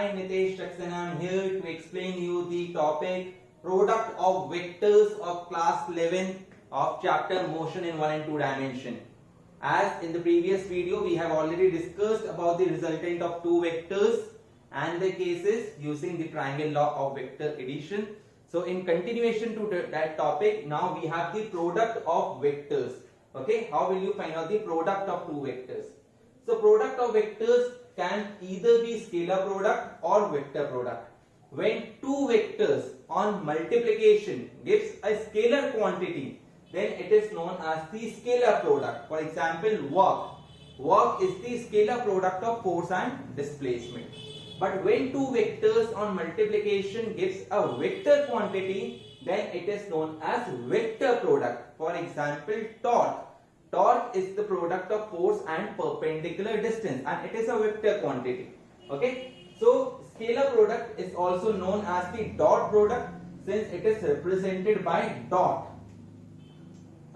Hi Nitesh Saxena, I am here to explain you the topic product of vectors of class 11 of chapter motion in 1 and 2 dimension. As in the previous video we have already discussed about the resultant of two vectors and the cases using the triangle law of vector addition. So in continuation to that topic, now we have the product of vectors. Okay, how will you find out the product of two vectors? So product of vectors can either be scalar product or vector product. When two vectors on multiplication gives a scalar quantity, then it is known as the scalar product. For example, work. Work is the scalar product of force and displacement. But when two vectors on multiplication gives a vector quantity, then it is known as vector product. For example, torque. Torque is the product of force and perpendicular distance, and it is a vector quantity. Okay, so scalar product is also known as the dot product since it is represented by dot.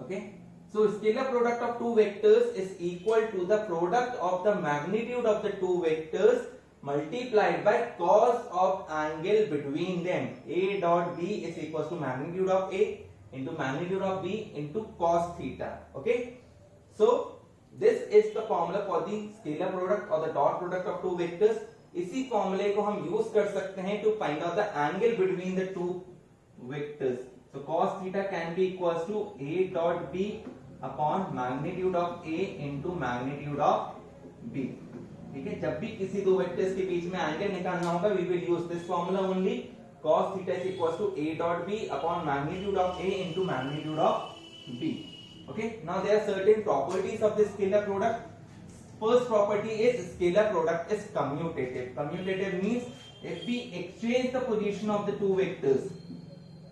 Okay, so scalar product of two vectors is equal to the product of the magnitude of the two vectors multiplied by cos of angle between them. A dot B is equal to magnitude of A into magnitude of B into cos theta. Okay, so this is the formula for the scalar product or the dot product of two vectors. इसी फॉर्मूले को हम use कर सकते हैं to find out the angle between the two vectors. So cos theta can be equals to A dot B upon magnitude of A into magnitude of B. ठीक है, जब भी किसी दो वेक्टर्स के बीच में एंगल निकालना होगा we will use this formula only. Cos theta is equals to A dot B upon magnitude of A into magnitude of B. Okay, now there are certain properties of this scalar product. First property is scalar product is commutative. Commutative means if we exchange the position of the two vectors,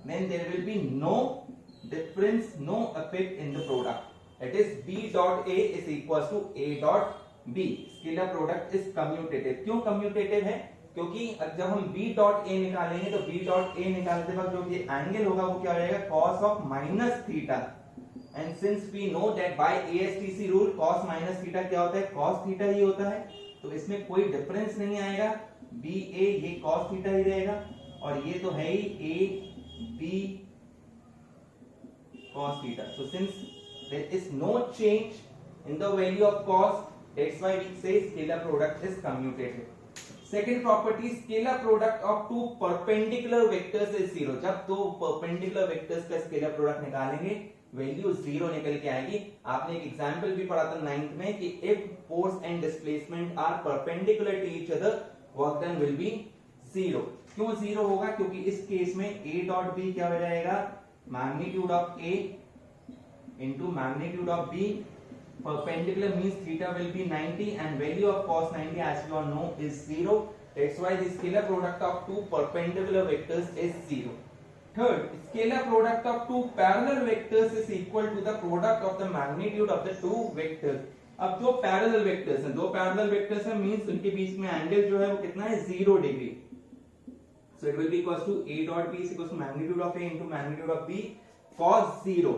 then there will be no difference, no effect in the product. That is B dot A is equals to A dot B. Scalar product is commutative. क्यों commutative है? क्योंकि जब हम B dot A निकालेंगे तो B dot A निकालते वक्त जो ये एंगल होगा वो क्या हो जाएगा? Cos of minus theta. And since we know that by ASTC rule cos minus theta क्या होता है? Cos theta ही होता है. तो इसमें कोई डिफरेंस नहीं आएगा. BA ये cos theta ही रहेगा और ये तो है ही AB cos theta. So since there is no change in the value of cos, that's why we say scalar product is commutative. Second property, scalar product of two perpendicular vectors is zero. जब दो perpendicular vectors का scalar product निकालेंगे value zero निकल के आएगी. आपने एक example भी पढ़ा था 9th में कि if force and displacement are perpendicular to each other, work done will be zero. क्यों जीरो होगा? क्योंकि इस केस में A dot B क्या हो जाएगा? Magnitude of A into magnitude of B. Perpendicular means theta will be 90 and value of cos 90 as we all know is zero. That's why the scalar product of two perpendicular vectors is zero. Third, scalar product of two parallel vectors is equal to the product of the magnitude of the two vectors. अब दो parallel vectors हैं, दो parallel vectors हैं means उनके बीच में angle जो है वो कितना है? 0 degree. So it will be equals to A dot B is equals to magnitude of A into magnitude of B cos 0.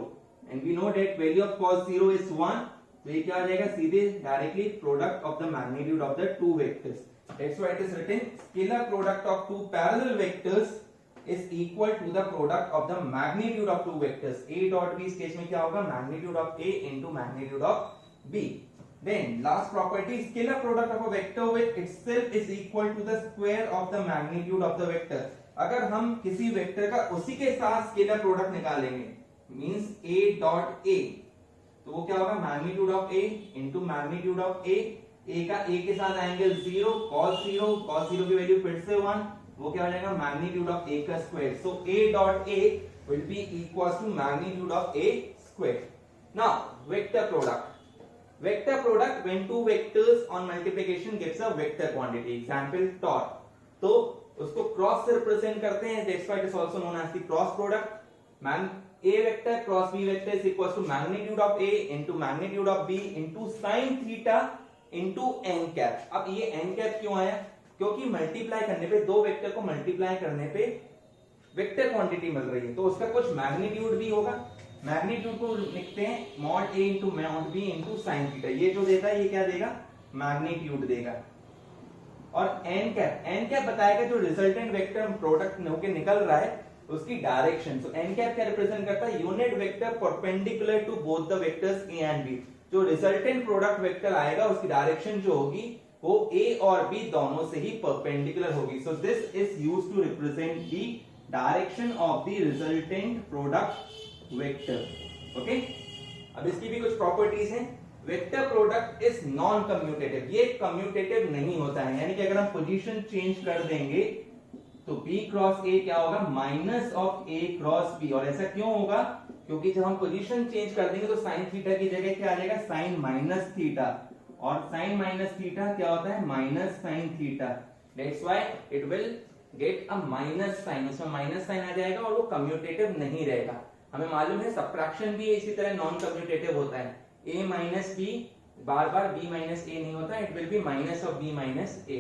And we know that value of cos 0 is 1. तो ये क्या आ जाएगा? सीधे directly product of the magnitude of the two vectors. That's why it is written scalar product of two parallel vectors is equal to the product of the magnitude of two vectors. A dot B इस case में क्या होगा? Magnitude of A into magnitude of B. Then last property, scalar product of a vector with itself is equal to the square of the magnitude of the vector. अगर हम किसी vector का उसी के साथ स्केलर प्रोडक्ट निकालेंगे means A dot A, तो वो क्या होगा? Magnitude of A into magnitude of A. A का A के साथ एंगल 0, cos 0, cos 0 की वैल्यू फिर से 1, वो क्या हो जाएगा? Magnitude of A का square. So A dot A will be equals to magnitude of A square. Now vector product. Vector product when two vectors on multiplication gives a vector quantity. Example torque. तो उसको cross से represent करते हैं. That's why it is also known as the cross product. A vector cross B vector is equals to magnitude of A into magnitude of B into sin theta into n cap. अब ये n cap क्यों आया? क्योंकि multiply करने पे दो vector को multiply करने पे वेक्टर क्वांटिटी मिल रही है तो उसका कुछ मैग्नीट्यूड भी होगा. मैग्नीट्यूड को लिखते हैं mod A into mod B into sin theta. ये जो देता है ये क्या देगा? मैग्नीट्यूड देगा. और एन कैप बताएगा जो रिजल्टेंट वेक्टर प्रोडक्ट होके निकल रहा है उसकी डायरेक्शन। सो एन कैप क्या रिप्रेजेंट करता है, unit vector perpendicular to both the vectors a and b. जो रिजल्टेंट प्रोडक्ट वेक्टर आएगा उसकी डायरेक्शन जो होगी वो ए और बी दोनों से ही परपेंडिकुलर होगी। So this is used to represent the direction of the resultant product vector. Okay, अब इसकी भी कुछ प्रॉपर्टीज हैं। Vector product is non commutative, ये कम्यूटेटिव नहीं होता है, यानी कि अगर हम पोजीशन चेंज कर देंगे तो b क्रॉस a क्या होगा, minus of a cross b। और ऐसा क्यों होगा, क्योंकि जब हम पोजीशन चेंज कर देंगे तो साइन थीटा की जगह क्या आ जाएगा, साइन माइनस थीटा, और साइन माइनस थीटा क्या होता है, minus sine theta. That's why it will get a minus sine, उसमें माइनस साइन आ जाएगा और वो कम्यूटेटिव नहीं रहेगा। हमें मालूम है सबट्रैक्शन भी इसी तरह नॉन कम्यूटेटिव होता है, a माइनस b बार बार b माइनस a नहीं होता, it will be minus of b minus a।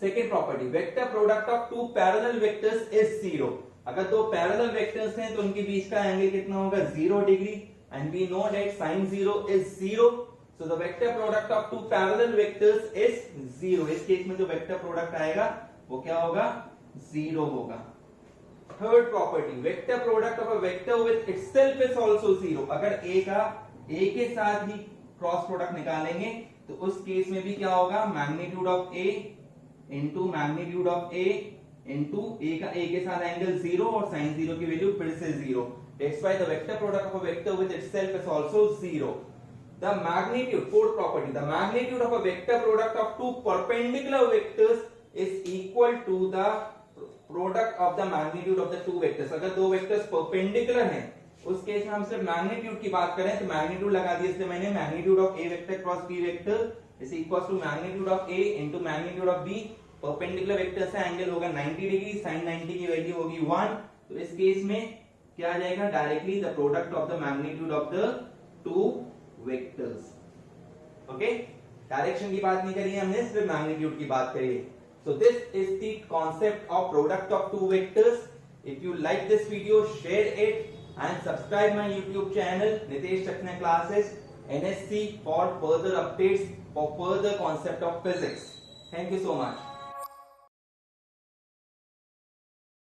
Second property, vector product of two parallel vectors is zero. अगर दो पैरेलल वेक्टर्स हैं तो उनके बीच का एंगल कितना होगा, 0 degree, and we know that sin 0 is 0। So the vector product of two parallel vectors is 0। इस case में जो वेक्टर प्रोडक्ट आएगा वो क्या होगा, 0 होगा। Third property, vector product of a vector with itself is also 0। अगर a के साथ ही क्रॉस प्रोडक्ट निकालेंगे तो उस केस में भी क्या होगा, magnitude of a into magnitude of a into a के साथ एंगल 0 और sin 0 की वैल्यू फिर से 0। That's why the vector product of a vector with itself is also 0। The magnitude, fourth property, the magnitude of a vector product of two perpendicular vectors is equal to the product of the magnitude of the two vectors. अगर दो vectors perpendicular हैं उस case में हम सिर्फ magnitude की बात करें तो मैग्नीट्यूड लगा दिया, इसलिए मैंने magnitude of a vector cross b vector is equal to magnitude of a into magnitude of b। Perpendicular vector से एंगल होगा 90 डिग्री, sin 90 की वैल्यू होगी 1। तो इस केस में क्या आ जाएगा, directly the product of the magnitude of the two vectors. Okay, direction की बात नहीं करी हमने, सिर्फ मैग्नीट्यूड की बात करी है। सो this is the concept of product of two vectors. If you like this video, share it and subscribe my YouTube channel Nitesh Chakna Classes NSC for further updates for further concept of physics. Thank you so much.